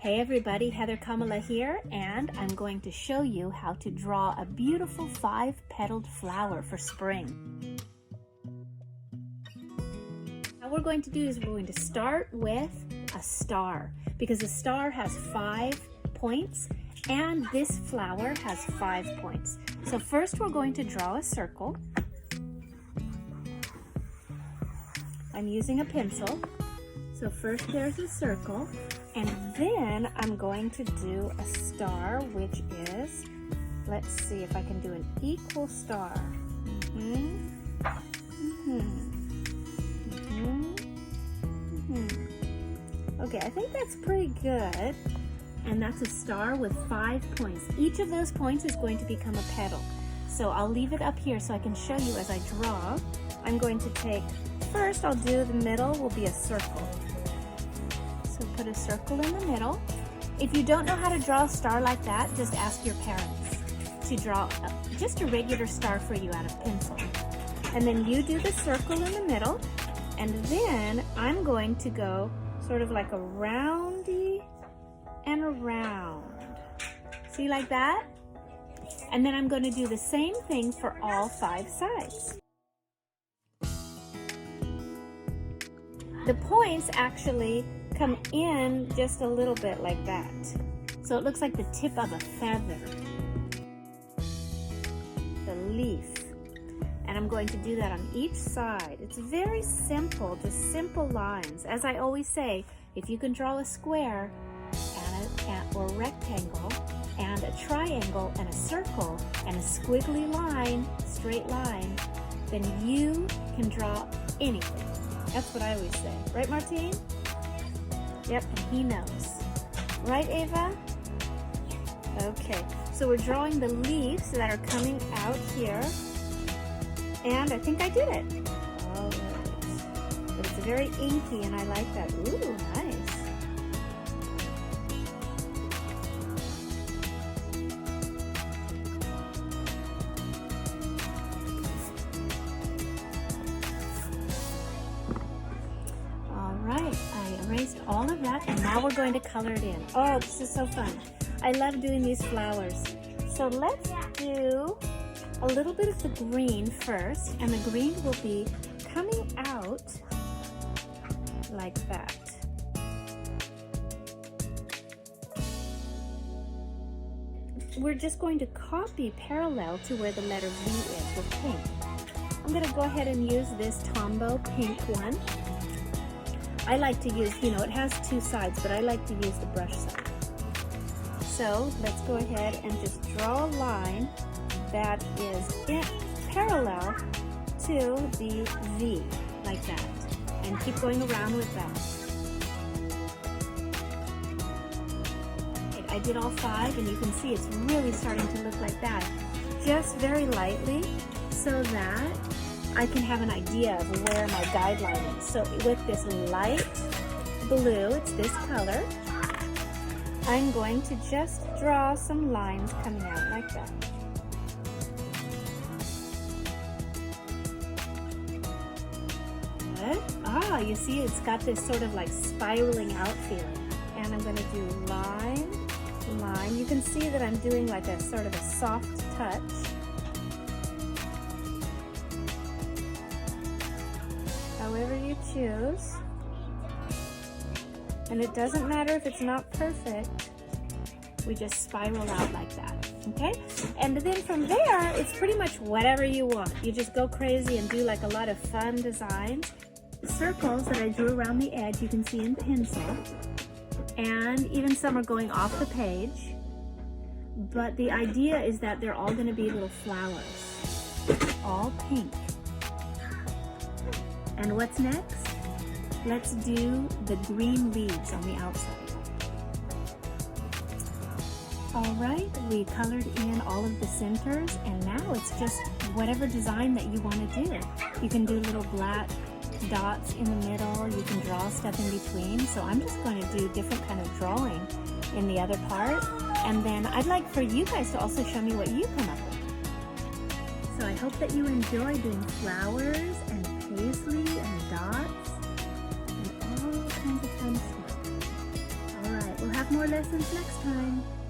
Hey everybody, Heather Kamala here, and I'm going to show you how to draw a beautiful 5-petaled flower for spring. What we're going to do is we're going to start with a star, because a star has 5 points and this flower has 5 points. So first we're going to draw a circle. I'm using a pencil. So first there's a circle, and then I'm going to do a star, which is, let's see if I can do an equal star. Okay, I think that's pretty good. And that's a star with 5 points. Each of those points is going to become a petal. So I'll leave it up here so I can show you as I draw. I'm going to take, first I'll do the middle will be a circle. So put a circle in the middle. If you don't know how to draw a star like that, just ask your parents to draw just a regular star for you out of pencil. And then you do the circle in the middle, and then I'm going to go sort of like a roundy and around. See, like that? And then I'm going to do the same thing for all 5 sides. The points actually come in just a little bit like that. So it looks like the tip of a feather. The leaf. And I'm going to do that on each side. It's very simple, just simple lines. As I always say, if you can draw a square or a rectangle and a triangle and a circle and a squiggly line, straight line, then you can draw anything. That's what I always say. Right, Martine? Yep, and he knows. Right, Ava? Okay, so we're drawing the leaves that are coming out here. And I think I did it. All right. But it's very inky and I like that. Ooh, nice. Erased all of that, and now we're going to color it in. Oh, this is so fun. I love doing these flowers. So let's do a little bit of the green first, and the green will be coming out like that. We're just going to copy parallel to where the letter V is with pink. I'm going to go ahead and use this Tombow pink one. I like to use, it has 2 sides, but I like to use the brush side. So let's go ahead and just draw a line that is parallel to the V, like that. And keep going around with that. I did all 5, and you can see it's really starting to look like that. Just very lightly, so that I can have an idea of where my guideline is. So with this light blue, it's this color, I'm going to just draw some lines coming out like that. Good. Ah, you see it's got this sort of like spiraling out feeling. And I'm going to do line, line. You can see that I'm doing like a sort of a soft touch. However you choose, and it doesn't matter if it's not perfect, we just spiral out like that, okay? And then from there, it's pretty much whatever you want. You just go crazy and do like a lot of fun designs. The circles that I drew around the edge, you can see in pencil, and even some are going off the page, but the idea is that they're all going to be little flowers, all pink. And what's next? Let's do the green leaves on the outside. All right, we colored in all of the centers, and now it's just whatever design that you want to do. You can do little black dots in the middle, you can draw stuff in between. So I'm just going to do different kind of drawing in the other part. And then I'd like for you guys to also show me what you come up with. So I hope that you enjoy doing flowers and paisley and dots and all kinds of fun stuff. All right, we'll have more lessons next time.